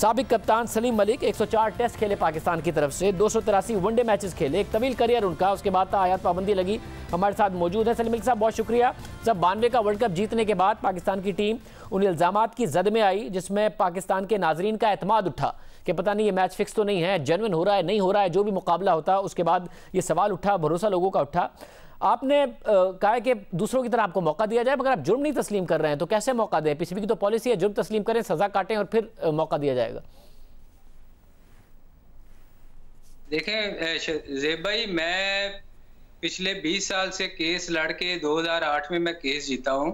साबिक कप्तान सलीम मलिक 104 टेस्ट खेले पाकिस्तान की तरफ से, 283 वनडे मैचेस खेले, एक तवील करियर उनका। उसके बाद आयात पाबंदी लगी। हमारे साथ मौजूद है सलीम मलिक साहब, बहुत शुक्रिया। जब 92 का वर्ल्ड कप जीतने के बाद पाकिस्तान की टीम उन इल्ज़ामात की जद में आई जिसमें पाकिस्तान के नाजरीन का एतमाद उठा कि पता नहीं ये मैच फिक्स तो नहीं है, जेन्युइन हो रहा है, नहीं हो रहा है, जो भी मुकाबला होता। उसके बाद ये सवाल उठा, भरोसा लोगों का उठा। आपने कहा कि दूसरों की तरह आपको मौका दिया जाए, मगर आप जुर्म नहीं तस्लीम कर रहे हैं तो कैसे मौका दें? पीसीबी की तो पॉलिसी है जुर्म तस्लीम करें, सजा काटें और फिर मौका दिया जाएगा। देखें ज़ेब भाई, मैं पिछले 20 साल से केस लड़ के 2008 में मैं केस जीता हूं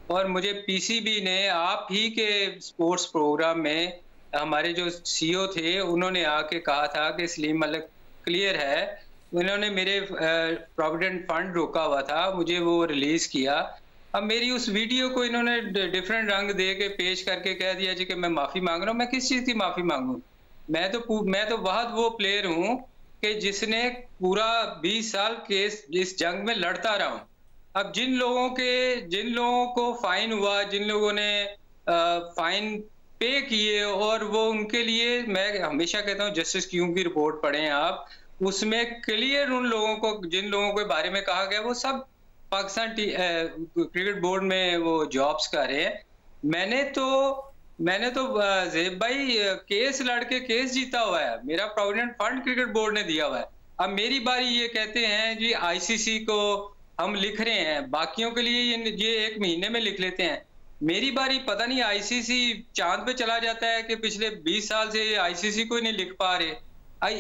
और मुझे पीसीबी ने आप ही के स्पोर्ट्स प्रोग्राम में हमारे जो सीईओ थे उन्होंने आके कहा था कि सलीम मलिक क्लियर है। उन्होंने मेरे प्रोविडेंट फंड रोका हुआ था, मुझे वो रिलीज किया। अब मेरी उस वीडियो को इन्होंने डिफरेंट रंग दे के पेश करके कह दिया जी कि मैं माफ़ी मांग रहा हूँ। मैं किस चीज़ की माफ़ी मांगूँ? मैं तो बहुत वो प्लेयर हूँ कि जिसने पूरा 20 साल केस इस जंग में लड़ता रहा हूँ। अब जिन लोगों को फाइन हुआ, जिन लोगों ने फाइन पे किए, और वो उनके लिए मैं हमेशा कहता हूँ जस्टिस क्यूम की रिपोर्ट पढ़ें आप, उसमें क्लियर उन लोगों को, जिन लोगों के बारे में कहा गया वो सब पाकिस्तान क्रिकेट बोर्ड में वो जॉब्स कर रहे हैं। मैंने तो ज़ेब भाई केस लड़के केस जीता हुआ है, मेरा प्रोविडेंट फंड क्रिकेट बोर्ड ने दिया हुआ है। अब मेरी बारी, ये कहते हैं जी आईसीसी को हम लिख रहे हैं, बाकियों के लिए ये 1 महीने में लिख लेते हैं। मेरी बारी पता नहीं आईसीसी चांद पे चला जाता है कि पिछले 20 साल से आईसीसी को ही नहीं लिख पा रहे।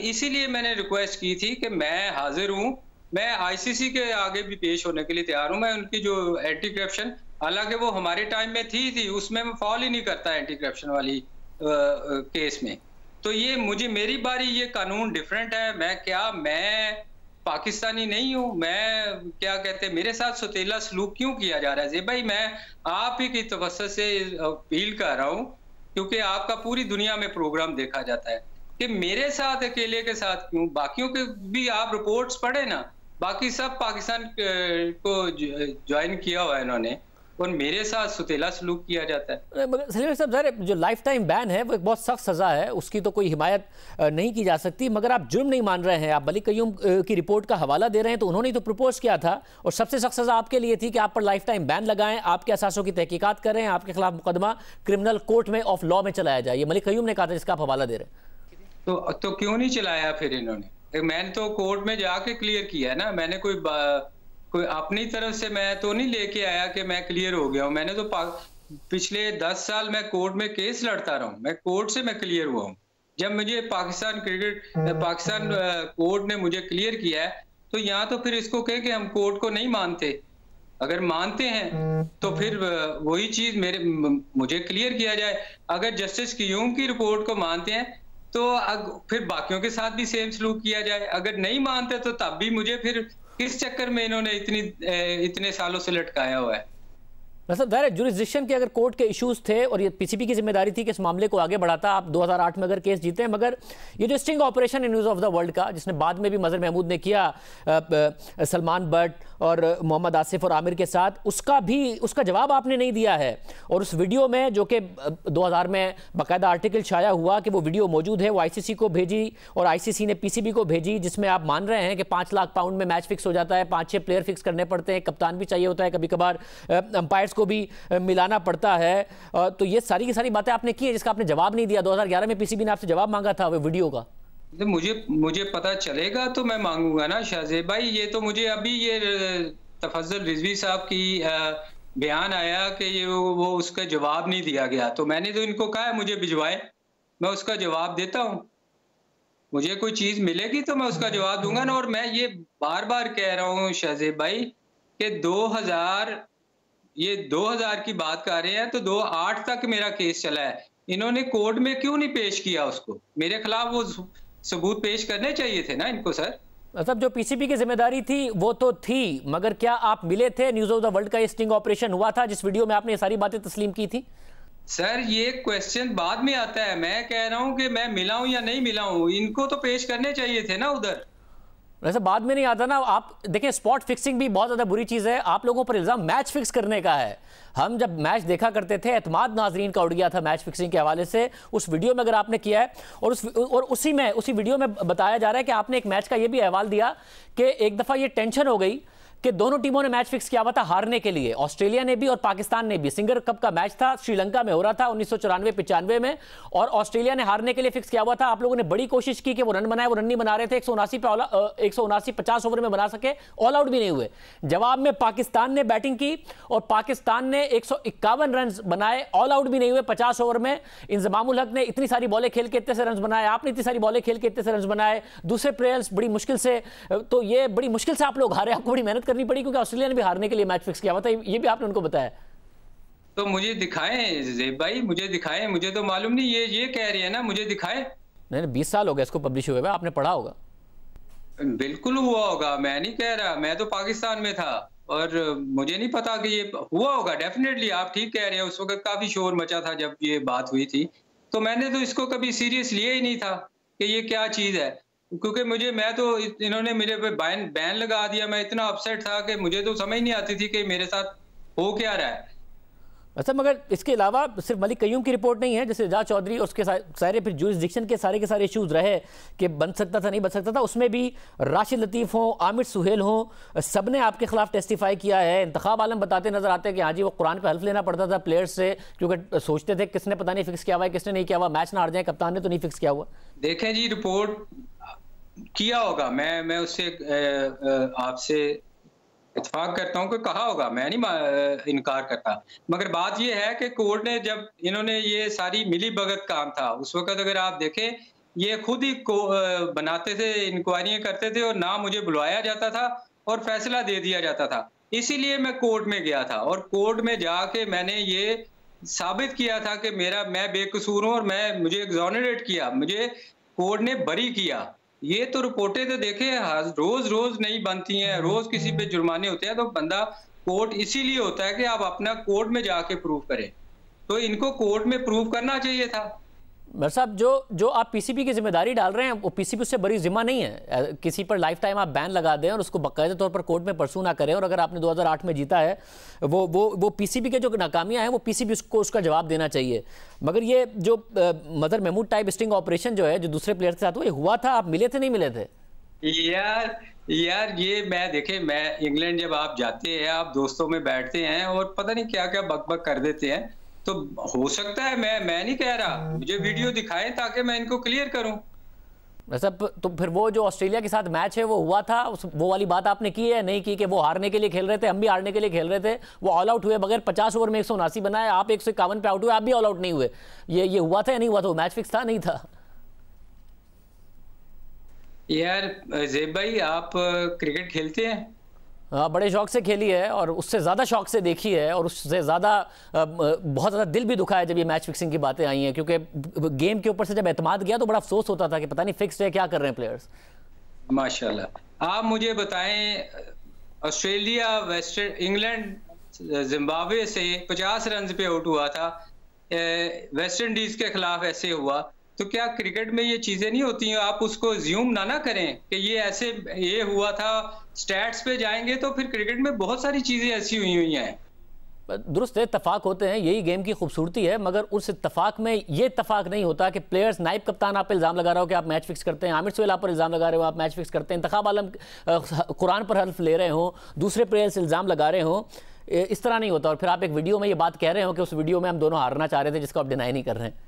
इसीलिए मैंने रिक्वेस्ट की थी कि मैं हाजिर हूं, मैं आईसीसी के आगे भी पेश होने के लिए तैयार हूं। मैं उनकी जो एंटी करप्शन, हालांकि वो हमारे टाइम में थी उसमें मैं फॉल ही नहीं करता एंटी करप्शन वाली केस में। तो ये मेरी बारी, ये कानून डिफरेंट है। मैं पाकिस्तानी नहीं हूँ, मैं क्या कहते हैं, मेरे साथ सौतेला सलूक क्यों किया जा रहा है? भाई मैं आप ही की तवज्जो से अपील कर रहा हूँ, क्योंकि आपका पूरी दुनिया में प्रोग्राम देखा जाता है, कि मेरे साथ अकेले के साथ क्यों? बाकियों के भी आप रिपोर्ट्स पढ़े ना, बाकी सब पाकिस्तान को ज्वाइन किया हुआ है इन्होंने, और मेरे साथ सुतेला सलूक किया जाता है। मगर सलीम साहब, ज़ाहिर जो लाइफ टाइम बैन है वो एक बहुत सख्त सज़ा है, उसकी तो कोई हिमायत नहीं की जा सकती। मगर आप जुर्म नहीं मान रहे हैं, आप मलिक कयूम की रिपोर्ट का हवाला दे रहे हैं, तो उन्होंने तो प्रपोज किया था और सबसे सख्त सज़ा आपके लिए थी कि आप पर लाइफ टाइम बैन लगाएं, आपके असासों की तहकीकात करें, आपके खिलाफ मुकदमा क्रिमिनल कोर्ट में ऑफ लॉ में चलाया जाए। ये मलिक कयूम ने कहा था, जिसका आप हवाला दे रहे हैं। तो क्यों नहीं चलाया फिर इन्होंने? मैंने तो कोर्ट में जाके क्लियर किया है ना। मैंने कोई अपनी तरफ से मैं तो नहीं लेके आया कि मैं क्लियर हो गया हूँ। मैंने तो पिछले 10 साल मैं कोर्ट में केस लड़ता रहा हूँ, मैं कोर्ट से मैं क्लियर हुआ हूँ। जब मुझे पाकिस्तान कोर्ट ने मुझे क्लियर किया है, तो यहाँ तो फिर इसको कहे कि हम कोर्ट को नहीं मानते। अगर मानते हैं तो फिर वही चीज मुझे क्लियर किया जाए। अगर जस्टिस क्यूम की रिपोर्ट को मानते हैं तो फिर बाकियों के साथ भी सेम सलूक किया जाए। अगर नहीं मानते तो तब भी मुझे फिर किस चक्कर में इन्होंने इतने सालों से लटकाया हुआ है? मतलब ज़ाहिर है जुरिस्डिक्शन के अगर कोर्ट के इश्यूज थे और ये पीसीबी की जिम्मेदारी थी कि इस मामले को आगे बढ़ाता। आप 2008 में अगर केस जीते हैं, मगर ये जो स्टिंग ऑपरेशन है न्यूज़ ऑफ द वर्ल्ड का, जिसने बाद में भी मजहर महमूद ने किया सलमान बट और मोहम्मद आसिफ और आमिर के साथ, उसका जवाब आपने नहीं दिया है। और उस वीडियो में जो कि 2000 में बाकायदा आर्टिकल छाया हुआ कि वो वीडियो मौजूद है, वो आईसीसी को भेजी और आईसीसी ने पीसीबी को भेजी, जिसमें आप मान रहे हैं कि 5 लाख पाउंड में मैच फिक्स हो जाता है, 5-6 प्लेयर फिक्स करने पड़ते हैं, कप्तान भी चाहिए होता है, कभी कभार अंपायर्स को भी मिलाना पड़ता है। तो ये सारी की सारी बातें आपने की है, जिसका आपने जवाब नहीं दिया। 2011 में पीसीबी ने आपसे जवाब मांगा था वो वीडियो का। तो मुझे पता चलेगा तो मैं मांगूंगा ना शाहजेब भाई। ये तो मुझे अभी ये तफज्जुल रिजवी साहब की बयान आया कि ये वो उसका जवाब नहीं दिया गया, तो मैंने तो इनको कहा है मुझे भिजवाए, मैं उसका जवाब देता हूँ। मुझे कोई चीज मिलेगी तो मैं उसका जवाब दूंगा ना। और मैं ये बार बार कह रहा हूँ शाहजेब भाई कि 2000 की बात कर रहे हैं, तो 2008 तक मेरा केस चला है। इन्होंने कोर्ट में क्यों नहीं पेश किया उसको? मेरे खिलाफ वो सबूत पेश करने चाहिए थे ना इनको सर। मतलब जो पीसीबी की जिम्मेदारी थी वो तो थी, मगर क्या आप मिले थे? न्यूज़ ऑफ द वर्ल्ड का ये स्टिंग ऑपरेशन हुआ था जिस वीडियो में आपने ये सारी बातें तस्लीम की थी। सर ये क्वेश्चन बाद में आता है। मैं कह रहा हूं कि मैं मिला हूं या नहीं मिला हूं, इनको तो पेश करने चाहिए थे ना उधर। वैसे बाद में नहीं आता ना। आप देखें, स्पॉट फिक्सिंग भी बहुत ज़्यादा बुरी चीज़ है। आप लोगों पर इल्ज़ाम मैच फिक्स करने का है। हम जब मैच देखा करते थे, एतमाद नाजरीन का उड़ गया था मैच फिक्सिंग के हवाले से। उस वीडियो में अगर आपने किया है और उसी वीडियो में बताया जा रहा है कि आपने एक मैच का ये भी अहवाल दिया कि एक दफ़ा ये टेंशन हो गई कि दोनों टीमों ने मैच फिक्स किया हुआ था हारने के लिए, ऑस्ट्रेलिया ने भी और पाकिस्तान ने भी। सिंगर कप का मैच था, श्रीलंका में हो रहा था 1994-95 में, और ऑस्ट्रेलिया ने हारने के लिए फिक्स किया हुआ था। आप लोगों ने बड़ी कोशिश की कि वो रन बनाए, वो रन नहीं बना रहे थे। 179 50 ओवर में बना सके, ऑल आउट भी नहीं हुए। जवाब में पाकिस्तान ने बैटिंग की और पाकिस्तान ने 151 रन बनाए, ऑल आउट भी नहीं हुए 50 ओवर में। इंजमामुल हक ने इतनी सारी बॉलें खेल के इतने से रन बनाए, आपने इतनी सारी बॉलें खेल के इतने से रन बनाए, दूसरे प्लेयर्स बड़ी मुश्किल से। तो ये बड़ी मुश्किल से आप लोग हारे, आपको बड़ी मेहनत करनी पड़ी, क्योंकि ऑस्ट्रेलिया ने भी हारने के लिए मैच फिक्स किया हुआ था। ये भी आपने उनको बताया। तो मुझे दिखाएं ज़ेब भाई, मुझे दिखाएं, मुझे तो मालूम नहीं। ये कह रही है ना, मुझे दिखाएं। नहीं, 20 साल हो गए इसको पब्लिश हुए, आपने पढ़ा होगा। बिल्कुल हुआ होगा, मैं नहीं कह रहा। मैं तो पाकिस्तान में था और मुझे नहीं पता कि ये हुआ होगा। डेफिनेटली आप ठीक कह रहे हैं, उस वक्त काफी शोर मचा था जब ये बात हुई थी। तो मैंने तो इसको कभी सीरियस लिया ही नहीं था कि ये क्या चीज है, क्योंकि मैं तो इन्होंने मेरे पे बैन लगा दिया। मैं इतना अपसेट था कि मुझे तो समझ नहीं आती थी कि मेरे साथ हो क्या रहा है। अच्छा, मगर इसके अलावा सिर्फ मलिक कयूम की रिपोर्ट नहीं है, जैसे एजाज चौधरी और उसके सारे फिर जुरिस्डिक्शन के सारे इश्यूज रहे कि बन सकता था नहीं बन सकता था। उसमें भी राशिद लतीफ़ हों, आमिर सुहेल हों, सब ने आपके खिलाफ टेस्टिफाई किया है। इंतखाब आलम बताते नजर आते हैं कि हाँ जी, वो कुरान पे हल्फ लेना पड़ता था प्लेयर्स से, क्योंकि सोचते थे किसने पता नहीं फिक्स किया हुआ है, किसने नहीं किया हुआ, मैच ना हार जाए, कप्तान ने तो नहीं फिक्स किया हुआ। देखें जी, रिपोर्ट किया होगा, मैं उससे आपसे इत्तेफाक करता हूं कि कहा होगा, मैं नहीं इनकार करता। मगर बात यह है कि कोर्ट ने जब इन्होंने ये सारी मिली भगत काम था, उस वक्त अगर आप देखें, ये खुद ही बनाते थे, इंक्वायरियां करते थे और ना मुझे बुलवाया जाता था और फैसला दे दिया जाता था। इसीलिए मैं कोर्ट में गया था और कोर्ट में जाके मैंने ये साबित किया था कि मैं बेकसूर हूं और मुझे एग्जोनरेट किया, मुझे कोर्ट ने बरी किया। ये तो रिपोर्टें तो देखें रोज रोज नहीं बनती हैं, रोज किसी पे जुर्माने होते हैं। तो बंदा कोर्ट इसीलिए होता है कि आप अपना कोर्ट में जाके प्रूव करें, तो इनको कोर्ट में प्रूव करना चाहिए था। मेरे साहब, जो आप पीसीबी की जिम्मेदारी डाल रहे हैं, वो पीसीबी उससे बड़ी जिम्मा नहीं है। किसी पर लाइफ टाइम आप बैन लगा दें और उसको बाकायदे तौर पर कोर्ट में परसू ना करें, और अगर आपने 2008 में जीता है, वो पीसीबी के जो नाकामियां हैं, वो पीसीबी उसको उसका जवाब देना चाहिए। मगर ये जो मदर महमूद टाइप स्टिंग ऑपरेशन जो है, जो दूसरे प्लेयर के साथ वो हुआ था, आप मिले थे नहीं मिले थे? यार ये मैं इंग्लैंड जब आप जाते हैं, आप दोस्तों में बैठते हैं और पता नहीं क्या क्या बक कर देते हैं। तो हो सकता है, मैं नहीं कह रहा, मुझे वीडियो दिखाएं ताकि मैं इनको क्लियर करूं। वैसे तो फिर वो जो ऑस्ट्रेलिया के साथ मैच है वो हुआ था, वो वाली बात आपने की है नहीं की कि वो हारने के लिए खेल रहे थे, हम भी हारने के लिए खेल रहे थे, वो ऑल आउट हुए बगैर 50 ओवर में 179 बनाए, आप 151 पे आउट हुए, आप भी ऑल आउट नहीं हुए। ये हुआ था या नहीं हुआ था? मैच फिक्स था नहीं था? यार ज़ेब भाई, आप क्रिकेट खेलते हैं? हाँ, बड़े शौक से खेली है और उससे ज़्यादा शौक से देखी है, और उससे ज़्यादा बहुत ज़्यादा दिल भी दुखा है जब ये मैच फिक्सिंग की बातें आई हैं, क्योंकि गेम के ऊपर से जब एतमाद गया तो बड़ा अफसोस होता था कि पता नहीं फिक्स है, क्या कर रहे हैं प्लेयर्स। माशाल्लाह। आप मुझे बताएं, ऑस्ट्रेलिया इंग्लैंड जिम्बाब्वे से 50 रन पे आउट हुआ था, वेस्ट इंडीज के खिलाफ ऐसे हुआ, तो क्या क्रिकेट में ये चीजें नहीं होती हैं? आप उसको ज्यूम ना करें कि ये हुआ था। स्टैट्स पे जाएंगे तो फिर क्रिकेट में बहुत सारी चीजें ऐसी हुई हैं। दुरुस्त है, इत्तफाक होते हैं, यही गेम की खूबसूरती है। मगर उस इत्तफाक में ये इत्तफाक नहीं होता कि प्लेयर्स, नाइब कप्तान आप पे इल्ज़ाम लगा रहा हो कि आप मैच फिक्स करते हैं, आमिर सुहेल आप पर इल्ज़ाम लगा रहे हो आप मैच फिक्स करते हैं, इंतखाब आलम कुरान पर हल्फ ले रहे हो, दूसरे प्लेयर्स इल्ज़ाम लगा रहे हो। इस तरह नहीं होता। और फिर आप एक वीडियो में ये बात कह रहे हो कि उस वीडियो में हम दोनों हारना चाह रहे थे, जिसको आप डिनाई नहीं कर रहे हैं।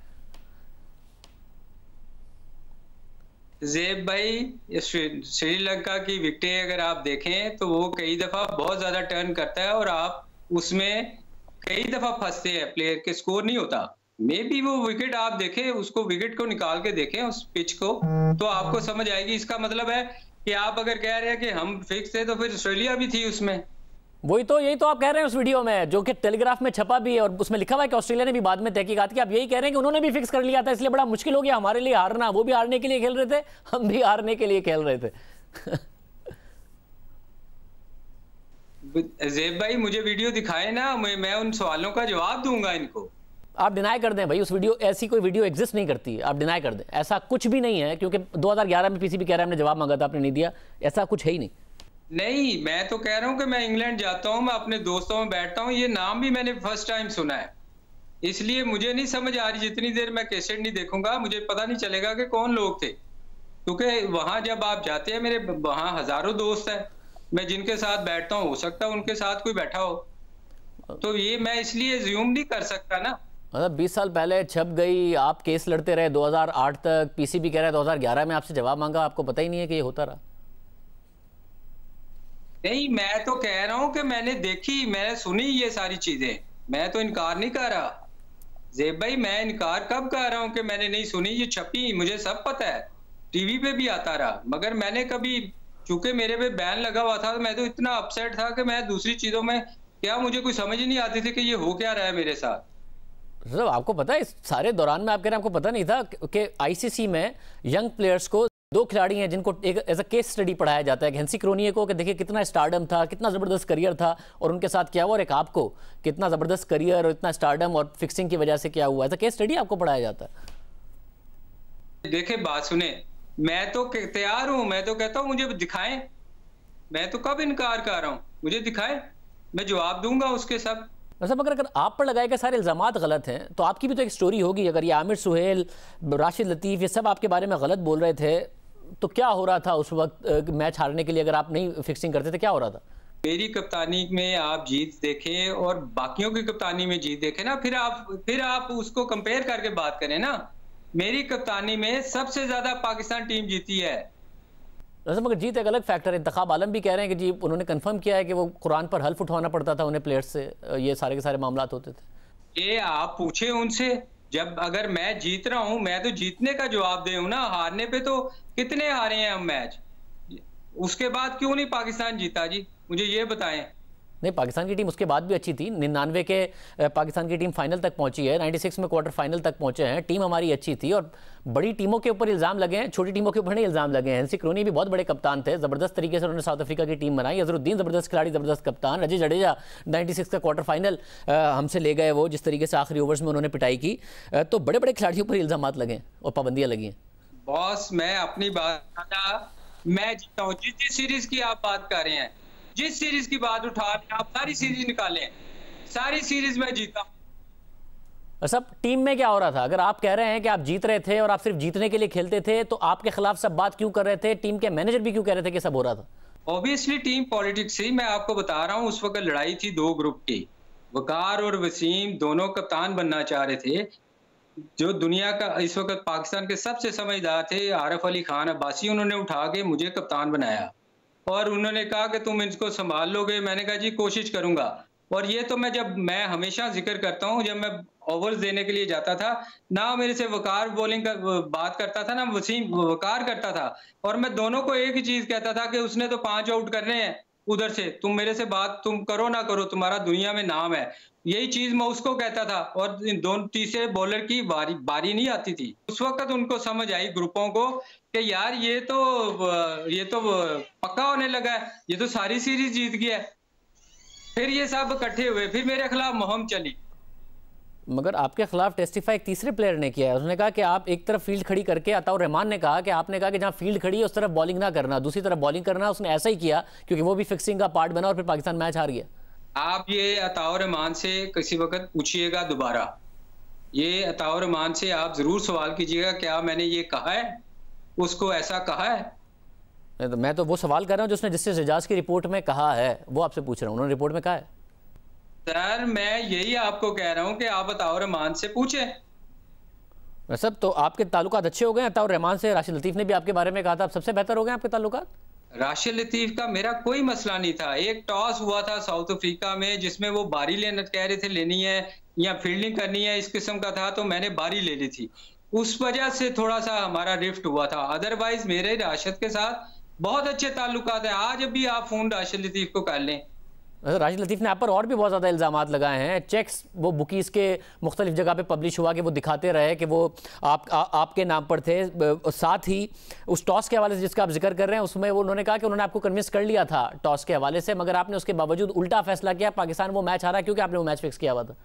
ज़ेब भाई, श्रीलंका की विकेटें अगर आप देखें तो वो कई दफा बहुत ज्यादा टर्न करता है और आप उसमें कई दफा फंसते हैं, प्लेयर के स्कोर नहीं होता। मे बी वो विकेट आप देखें, उसको विकेट को निकाल के देखें उस पिच को, तो आपको समझ आएगी। इसका मतलब है कि आप अगर कह रहे हैं कि हम फिक्स थे, तो फिर ऑस्ट्रेलिया भी थी उसमें। यही तो आप कह रहे हैं उस वीडियो में, जो कि टेलीग्राफ में छपा भी है और उसमें लिखा हुआ है कि ऑस्ट्रेलिया ने भी बाद में तहकीकात की। आप यही कह रहे हैं कि उन्होंने भी फिक्स कर लिया था, इसलिए बड़ा मुश्किल हो गया हमारे लिए हारना। वो भी हारने के लिए खेल रहे थे, हम भी हारने के लिए खेल रहे थे। ज़ेब भाई, मुझे वीडियो दिखाए ना, मैं उन सवालों का जवाब दूंगा इनको। आप डिनाई कर दें भाई, उस वीडियो, ऐसी कोई वीडियो एग्जिस्ट नहीं करती है, आप डिनाई कर दें, ऐसा कुछ भी नहीं है, क्योंकि 2011 में पीसीबी कह रहा है हमने जवाब मांगा था, आपने नहीं दिया, ऐसा कुछ है ही नहीं। नहीं, मैं तो कह रहा हूँ कि मैं इंग्लैंड जाता हूँ, मैं अपने दोस्तों में बैठता हूँ, ये नाम भी मैंने फर्स्ट टाइम सुना है, इसलिए मुझे नहीं समझ आ रही, जितनी देर मैं कैसेट नहीं देखूंगा मुझे पता नहीं चलेगा कि कौन लोग थे, क्योंकि वहां जब आप जाते हैं, मेरे वहां हजारों दोस्त हैं, मैं जिनके साथ बैठता हूँ, हो सकता है उनके साथ कोई बैठा हो, तो ये मैं इसलिए ज्यूम नहीं कर सकता ना। मतलब 20 साल पहले छप गई, आप केस लड़ते रहे 2008 तक, पीसीबी कह रहा है 2011 में आपसे जवाब मांगा, आपको पता ही नहीं है कि ये होता रहा। नहीं, मैं तो कह रहा हूं कि मैंने देखी, मैंने सुनी ये सारी चीजें, मैं तो इनकार नहीं कर रहा ज़ेब भाई, मैं इनकार कब कर रहा हूं कि मैंने नहीं सुनी, ये छपी, मुझे सब पता है, टीवी पे भी आता रहा, मगर मैंने कभी, चूंकि मेरे पे बैन लगा हुआ था, मैं तो इतना अपसेट था कि मैं दूसरी चीजों में, क्या मुझे कोई समझ ही नहीं आती थी कि ये हो क्या रहा है मेरे साथ। मतलब आपको पता है इस सारे दौरान में आप कह रहे हैं आपको पता नहीं था कि आईसीसी में यंग प्लेयर्स को, 2 खिलाड़ी हैं जिनको एक एज अ केस स्टडी पढ़ाया जाता है, हेंसी क्रोनिये को कि देखिए कितना स्टारडम था, कितना ज़बरदस्त करियर था और उनके साथ क्या हुआ, और एक आपको कितना ज़बरदस्त करियर और इतना स्टारडम और फिक्सिंग की वजह से क्या हुआ, एज अ केस स्टडी आपको पढ़ाया जाता है। देखिए बात सुने, मैं तो तैयार हूं, मैं तो कहता हूं मुझे दिखाएं, मैं तो कब इनकार कर रहा हूं, मुझे दिखाएं, मैं जवाब दूंगा उसके सब। मतलब अगर आप पर लगाए गए सारे इल्ज़ामात गलत हैं तो आपकी भी तो एक स्टोरी होगी। अगर ये आमिर सुहेल, राशिद लतीफ़, ये सब आपके बारे में गलत बोल रहे थे तो क्या हो रहा था उस वक्त मैच हारने के लिए, अगर आप नहीं फिक्सिंग करते थे क्या हो रहा था? मेरी कप्तानी में आप जीत देखें और बाकियों की कप्तानी में जीत देखें ना, फिर आप उसको कंपेयर करके बात करें ना। मेरी कप्तानी में सबसे ज्यादा पाकिस्तान टीम जीती है। मगर जीत एक अलग फैक्टर है। इंतखाब आलम भी कह रहे हैं कि जी उन्होंने कंफर्म किया है कि वो कुरान पर हल्फ उठवाना पड़ता था उन्हें प्लेयर्स से, ये सारे के सारे मामला होते थे। ये आप पूछे उनसे, जब अगर मैं जीत रहा हूं, मैं तो जीतने का जवाब दे हूं ना, हारने पे तो कितने हारे हैं हम मैच, उसके बाद क्यों नहीं पाकिस्तान जीता जी, मुझे ये बताएं। नहीं, पाकिस्तान की टीम उसके बाद भी अच्छी थी। 99 के पाकिस्तान की टीम फाइनल तक पहुंची है, 96 में क्वार्टर फाइनल तक पहुंचे हैं, टीम हमारी अच्छी थी और बड़ी टीमों के ऊपर इल्ज़ाम लगे हैं, छोटी टीमों के ऊपर नहीं इल्ज़ाम लगे हैं। हेंसी क्रोनी भी बहुत बड़े कप्तान थे, ज़बरदस्त तरीके से उन्होंने साउथ अफ्रीका की टीम बनाई, अजरुद्दीन ज़बरदस्त खिलाड़ी, ज़बरदस्त कप्तान, अजय जडेजा 96 का क्वार्टर फाइनल हमसे ले गए, वो जिस तरीके से आखिरी ओवर्स में उन्होंने पिटाई की, तो बड़े बड़े खिलाड़ियों पर इल्ज़ाम लगे और पाबंदियाँ लगी हैं। बॉस, मैं अपनी बात, मैं जीता हूँ जिस सीरीज की आप बात कर रहे हैं, जिस सीरीज की बात उठा रहे हैं आप, सारी सीरीज निकालें, सारी सीरीज में जीता हूं। सब टीम में क्या हो रहा था? अगर आप कह रहे हैं कि आप जीत रहे थे और आप सिर्फ जीतने के लिए खेलते थे, तो आपके खिलाफ सब बात क्यों कर रहे थे? टीम के मैनेजर भी क्यों कह रहे थे कि सब हो रहा था? ऑब्वियसली टीम पॉलिटिक्स ही, मैं आपको बता रहा हूं, उस वक्त लड़ाई थी 2 ग्रुप की, वकार और वसीम दोनों कप्तान बनना चाह रहे थे। जो दुनिया का इस वक्त पाकिस्तान के सबसे समझदार थे आरिफ अली खान अब्बासी, उन्होंने उठा के मुझे कप्तान बनाया और उन्होंने कहा कि तुम इसको संभाल लोगे। मैंने कहा जी कोशिश करूंगा। और ये तो मैं हमेशा जिक्र करता हूं, जब मैं ओवर्स देने के लिए जाता था ना, मेरे से वकार बॉलिंग का बात करता था ना वसीम वकार करता था, और मैं दोनों को एक ही चीज कहता था कि उसने तो 5 आउट करने हैं उधर से, तुम मेरे से बात तुम करो ना करो, तुम्हारा दुनिया में नाम है। यही चीज मैं उसको कहता था और इन दोनों तीसरे बॉलर की बारी नहीं आती थी। उस वक्त उनको समझ आई ग्रुपों को कि यार ये तो पक्का होने लगा है, ये तो सारी सीरीज जीत गया है। फिर ये सब इकट्ठे हुए, फिर मेरे खिलाफ मुहिम चली। मगर आपके खिलाफ टेस्टिफाई एक तीसरे प्लेयर ने किया है, उसने कहा कि आप एक तरफ फील्ड खड़ी करके, अताउर रहमान ने कहा कि आपने कहा कि जहां फील्ड खड़ी है उस तरफ बॉलिंग ना करना, दूसरी तरफ बॉलिंग करना। उसने ऐसा ही किया क्योंकि वो भी फिक्सिंग का पार्ट बना और फिर पाकिस्तान मैच हार गया। आप ये अताउर रहमान से किसी वक्त पूछिएगा दोबारा, ये अताउर रहमान से आप जरूर सवाल कीजिएगा क्या मैंने ये कहा है, उसको ऐसा कहा है। तो मैं तो वो सवाल कर रहा हूँ जिसने जस्टिस एजाज की रिपोर्ट में कहा है, वो आपसे पूछ रहा हूँ, उन्होंने रिपोर्ट में कहा है। सर मैं यही आपको कह रहा हूँ कि आप अताउर रहमान से पूछें। सब तो आपके ताल्लुकात अच्छे हो गए अताउर रहमान से, राशिद लतीफ़ ने भी आपके बारे में कहा था, अब सबसे बेहतर हो गए आपके ताल्लुकात। राशिद लतीफ का मेरा कोई मसला नहीं था। एक टॉस हुआ था साउथ अफ्रीका में जिसमें वो बारी लेना कह रहे थे, लेनी है या फील्डिंग करनी है, इस किस्म का था, तो मैंने बारी ले ली थी, उस वजह से थोड़ा सा हमारा रिफ्ट हुआ था। अदरवाइज मेरे राशिद के साथ बहुत अच्छे ताल्लुकात है। आज भी आप फोन राशिद लतीफ को कर लें। राशिद लतीफ़ ने आप पर और भी बहुत ज़्यादा इल्ज़ामात लगाए हैं। चेक्स वो बुकीज़ के मुख्तलिफ जगह पे पब्लिश हुआ कि वो दिखाते रहे कि वो आपके नाम पर थे। साथ ही उस टॉस के हवाले से जिसका आप जिक्र कर रहे हैं, उसमें वो उन्होंने कहा कि उन्होंने आपको कन्विंस कर लिया था टॉस के हवाले से, मगर आपने उसके बावजूद उल्टा फैसला किया, पाकिस्तान वो मैच हारा क्योंकि आपने वो मैच फिक्स किया हुआ था।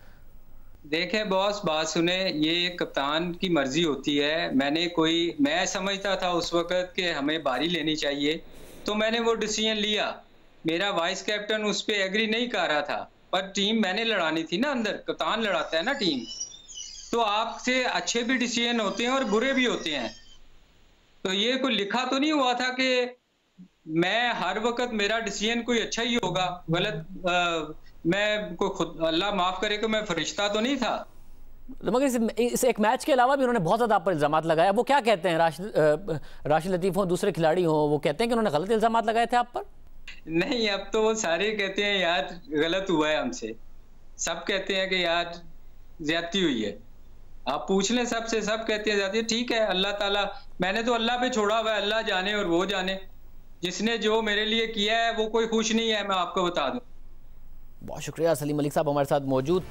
देखें बॉस, बात सुने, ये कप्तान की मर्जी होती है। मैं समझता था उस वक्त कि हमें बारी लेनी चाहिए, तो मैंने वो डिसीजन लिया। मेरा वाइस कैप्टन उस पे एग्री नहीं कर रहा था, पर टीम मैंने लड़ानी थी ना, अंदर कप्तान लड़ाता है ना टीम। तो आपसे अच्छे भी डिसीजन होते हैं और बुरे भी होते हैं। तो ये कोई लिखा तो नहीं हुआ था कि मैं हर वक्त मेरा डिसीजन कोई अच्छा ही होगा, गलत मैं कोई खुद अल्लाह माफ करे कि मैं फरिश्ता तो नहीं था। मगर इस एक मैच के अलावा भी उन्होंने बहुत ज़्यादा आप पर इल्ज़ाम लगाया। वो क्या कहते हैं, राशिद लतीफ़ हों, दूसरे खिलाड़ी हों, वो कहते हैं कि उन्होंने गलत इल्ज़ाम लगाए थे आप पर? नहीं, अब तो वो सारे कहते हैं यार गलत हुआ है हमसे। सब कहते हैं कि यार ज्यादती हुई है। आप पूछ लें सबसे, सब कहते हैं ज्यादती। ठीक है, अल्लाह ताला, मैंने तो अल्लाह पे छोड़ा हुआ है, अल्लाह जाने और वो जाने। जिसने जो मेरे लिए किया है वो कोई खुश नहीं है, मैं आपको बता दूं। बहुत शुक्रिया। सलीम मलिक साहब हमारे साथ मौजूद थे।